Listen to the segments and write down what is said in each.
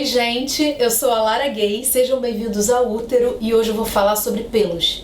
Oi gente, eu sou a Lara Gay, sejam bem-vindos ao Útero e hoje eu vou falar sobre pelos.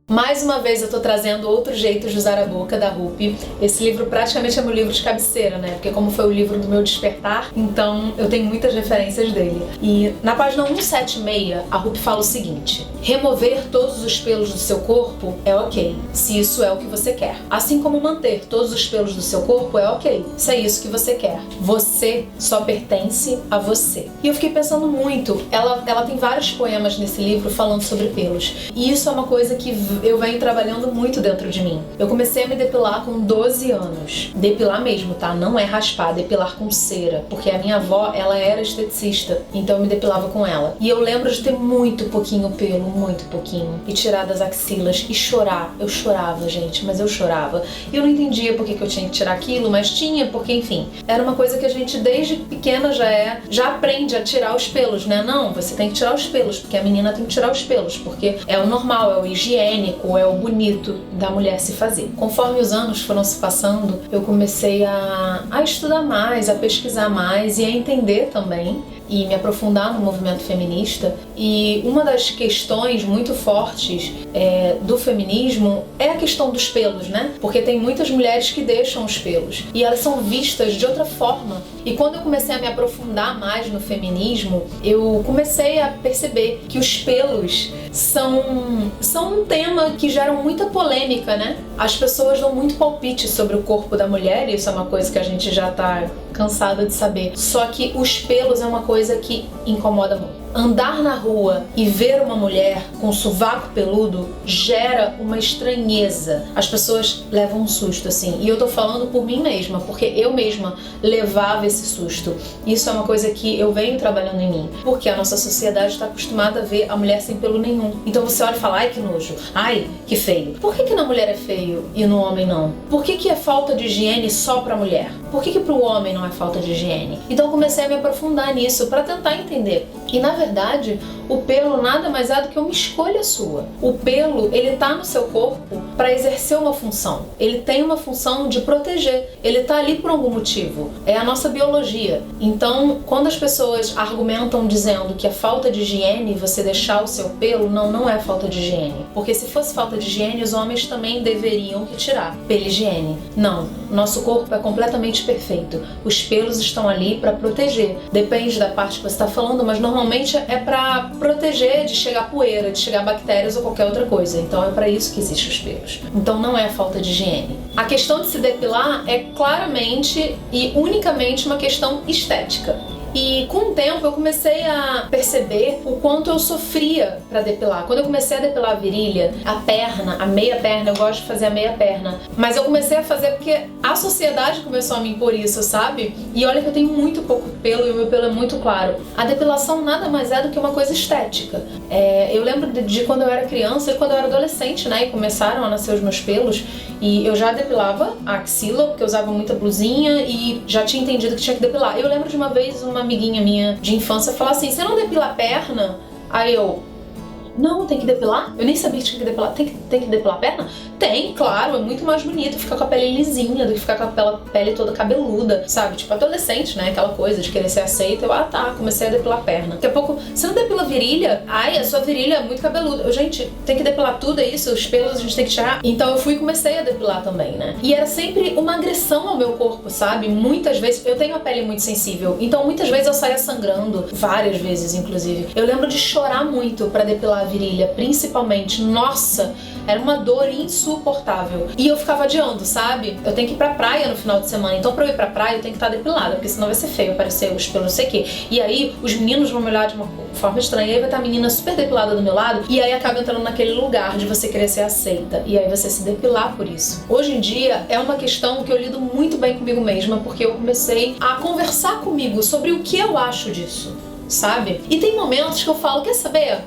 Mais uma vez eu tô trazendo outro jeito de usar a boca, da Rupi. Esse livro praticamente é meu livro de cabeceira, né? Porque como foi o livro do meu despertar, então eu tenho muitas referências dele. E na página 176, a Rupi fala o seguinte: remover todos os pelos do seu corpo é ok, se isso é o que você quer. Assim como manter todos os pelos do seu corpo é ok, se é isso que você quer. Você só pertence a você. E eu fiquei pensando muito, ela tem vários poemas nesse livro falando sobre pelos. E isso é uma coisa que eu venho trabalhando muito dentro de mim. Eu comecei a me depilar com 12 anos. Depilar mesmo, tá? Não é raspar, depilar com cera. Porque a minha avó, ela era esteticista, então eu me depilava com ela. E eu lembro de ter muito pouquinho pelo, muito pouquinho. E tirar das axilas e chorar. Eu chorava, gente, mas eu chorava. E eu não entendia por que eu tinha que tirar aquilo, mas tinha, porque enfim. Era uma coisa que a gente desde pequena já aprende a tirar os pelos, né? Não, você tem que tirar os pelos, porque a menina tem que tirar os pelos, porque é o normal, é o higiênico, é o bonito da mulher se fazer. Conforme os anos foram se passando, eu comecei a estudar mais, a pesquisar mais e a entender também e me aprofundar no movimento feminista. E uma das questões muito fortes do feminismo é a questão dos pelos, né? Porque tem muitas mulheres que deixam os pelos e elas são vistas de outra forma. E quando eu comecei a me aprofundar mais no feminismo, eu comecei a perceber que os pelos são um tema que gera muita polêmica, né? As pessoas dão muito palpite sobre o corpo da mulher, e isso é uma coisa que a gente já tá cansada de saber. Só que os pelos é uma coisa que incomoda muito. Andar na rua e ver uma mulher com sovaco peludo gera uma estranheza. As pessoas levam um susto, assim. E eu tô falando por mim mesma, porque eu mesma levava esse susto. Isso é uma coisa que eu venho trabalhando em mim. Porque a nossa sociedade está acostumada a ver a mulher sem pelo nenhum. Então você olha e fala, ai que nojo, ai que feio. Por que na mulher é feio e no homem não? Por que é falta de higiene só pra mulher? Por que pro homem não é falta de higiene? Então eu comecei a me aprofundar nisso pra tentar entender. E na verdade, o pelo nada mais é do que uma escolha sua. O pelo, ele tá no seu corpo para exercer uma função. Ele tem uma função de proteger. Ele tá ali por algum motivo. É a nossa biologia. Então, quando as pessoas argumentam dizendo que é falta de higiene você deixar o seu pelo, não é falta de higiene. Porque se fosse falta de higiene, os homens também deveriam retirar pela higiene. Não. Nosso corpo é completamente perfeito. Os pelos estão ali para proteger. Depende da parte que você está falando, mas normalmente é para proteger de chegar poeira, de chegar bactérias ou qualquer outra coisa. Então é para isso que existem os pelos. Então não é falta de higiene. A questão de se depilar é claramente e unicamente uma questão estética. E com o tempo eu comecei a perceber o quanto eu sofria pra depilar. Quando eu comecei a depilar a virilha, a perna, a meia perna, eu gosto de fazer a meia perna. Mas eu comecei a fazer porque a sociedade começou a me impor isso, sabe? E olha que eu tenho muito pouco pelo e o meu pelo é muito claro. A depilação nada mais é do que uma coisa estética. Eu lembro de quando eu era criança e quando eu era adolescente, né? E começaram a nascer os meus pelos. E eu já depilava a axila, porque eu usava muita blusinha e já tinha entendido que tinha que depilar. Eu lembro de uma vez uma amiguinha minha de infância falar assim, você não depila a perna? Aí eu, não, tem que depilar? Eu nem sabia que tinha que depilar. Tem que depilar a perna? Tem, claro, é muito mais bonito ficar com a pele lisinha do que ficar com a pele toda cabeluda, sabe? Tipo adolescente, né? Aquela coisa de querer ser aceita. Eu, comecei a depilar a perna. Daqui a pouco, você não depila a virilha? Ai, a sua virilha é muito cabeluda. Eu, gente, tem que depilar tudo, é isso? Os pelos a gente tem que tirar? Então eu fui e comecei a depilar também, né? E era sempre uma agressão ao meu corpo, sabe? Muitas vezes, eu tenho a pele muito sensível, então muitas vezes eu saía sangrando, várias vezes inclusive. Eu lembro de chorar muito pra depilar a virilha, principalmente. Nossa, era uma dor insuportável. E eu ficava adiando, sabe? Eu tenho que ir pra praia no final de semana, então pra eu ir pra praia eu tenho que estar depilada, porque senão vai ser feio aparecer os pelos, não sei o quê. E aí os meninos vão me olhar de uma forma estranha, e aí vai estar a menina super depilada do meu lado, e aí acaba entrando naquele lugar de você querer ser aceita, e aí você se depilar por isso. Hoje em dia é uma questão que eu lido muito bem comigo mesma, porque eu comecei a conversar comigo sobre o que eu acho disso, sabe? E tem momentos que eu falo, quer saber?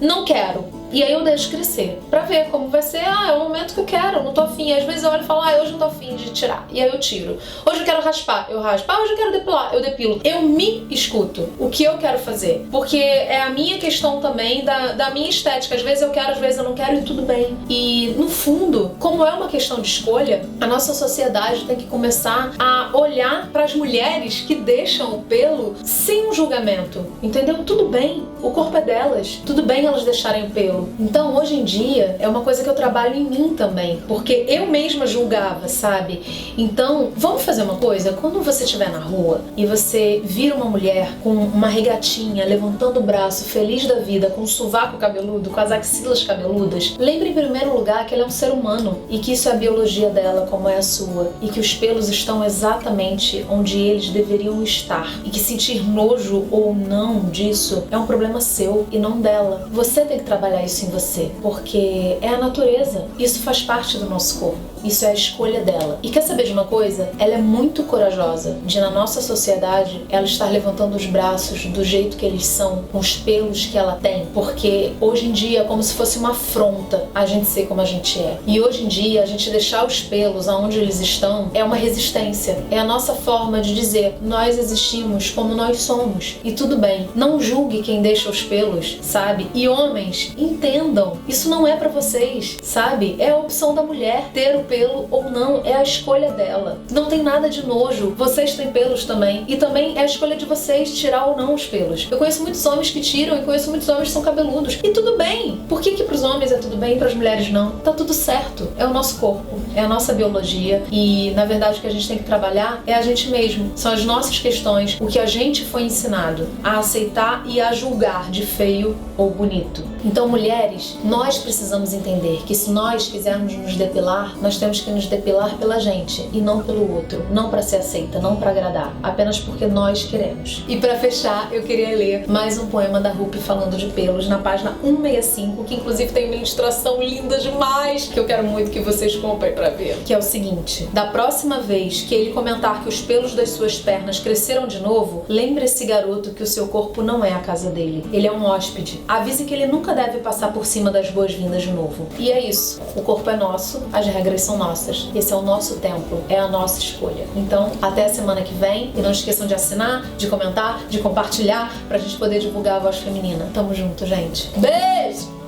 Não quero. E aí eu deixo crescer, pra ver como vai ser. É o momento que eu quero, eu não tô afim. Às vezes eu olho e falo, hoje eu não tô afim de tirar. E aí eu tiro. Hoje eu quero raspar, eu raspo. Hoje eu quero depilar, eu depilo. Eu me escuto o que eu quero fazer, porque é a minha questão também da minha estética. Às vezes eu quero, às vezes eu não quero, e tudo bem. E no fundo, como é uma questão de escolha, a nossa sociedade tem que começar a olhar para as mulheres que deixam o pelo sem um julgamento, entendeu? Tudo bem, o corpo é delas, tudo bem elas deixarem o pelo. Então hoje em dia é uma coisa que eu trabalho em mim também, porque eu mesma julgava, sabe? Então vamos fazer uma coisa, quando você estiver na rua e você vira uma mulher com uma regatinha, levantando o braço, feliz da vida, com o sovaco cabeludo, com as axilas cabeludas, lembre em primeiro lugar que ela é um ser humano e que isso é a biologia dela como é a sua, e que os pelos estão exatamente onde eles deveriam estar, e que sentir nojo ou não disso é um problema seu e não dela. Você tem que trabalhar isso em você, porque é a natureza, isso faz parte do nosso corpo, isso é a escolha dela. E quer saber de uma coisa? Ela é muito corajosa de, na nossa sociedade, ela estar levantando os braços do jeito que eles são, com os pelos que ela tem, porque hoje em dia é como se fosse uma afronta a gente ser como a gente é. E hoje em dia a gente deixar os pelos aonde eles estão é uma resistência, é a nossa forma de dizer, nós existimos como nós somos, e tudo bem. Não julgue quem deixa os pelos, sabe? E homens, entendam, isso não é pra vocês, sabe? É a opção da mulher ter o pelo ou não, é a escolha dela. Não tem nada de nojo, vocês têm pelos também, e também é a escolha de vocês tirar ou não os pelos. Eu conheço muitos homens que tiram e conheço muitos homens que são cabeludos, e tudo bem. Por que pros homens é tudo bem e pras mulheres não? Tá tudo certo, é o nosso corpo, é a nossa biologia, e na verdade o que a gente tem que trabalhar é a gente mesmo, são as nossas questões, o que a gente foi ensinado a aceitar e a julgar de feio ou bonito. Então, mulheres, nós precisamos entender que se nós quisermos nos depilar, nós temos que nos depilar pela gente e não pelo outro, não para ser aceita, não para agradar, apenas porque nós queremos. E para fechar, eu queria ler mais um poema da Rupi falando de pelos na página 165, que inclusive tem uma ilustração linda demais, que eu quero muito que vocês comprem para ver, que é o seguinte: da próxima vez que ele comentar que os pelos das suas pernas cresceram de novo, lembre esse garoto que o seu corpo não é a casa dele, ele é um hóspede. Avise que ele nunca deve passar por cima das boas-vindas de novo. E é isso, o corpo é nosso, as regras são nossas, esse é o nosso templo, é a nossa escolha. Então, até a semana que vem, e não esqueçam de assinar, de comentar, de compartilhar, pra gente poder divulgar a voz feminina. Tamo junto, gente. Beijo!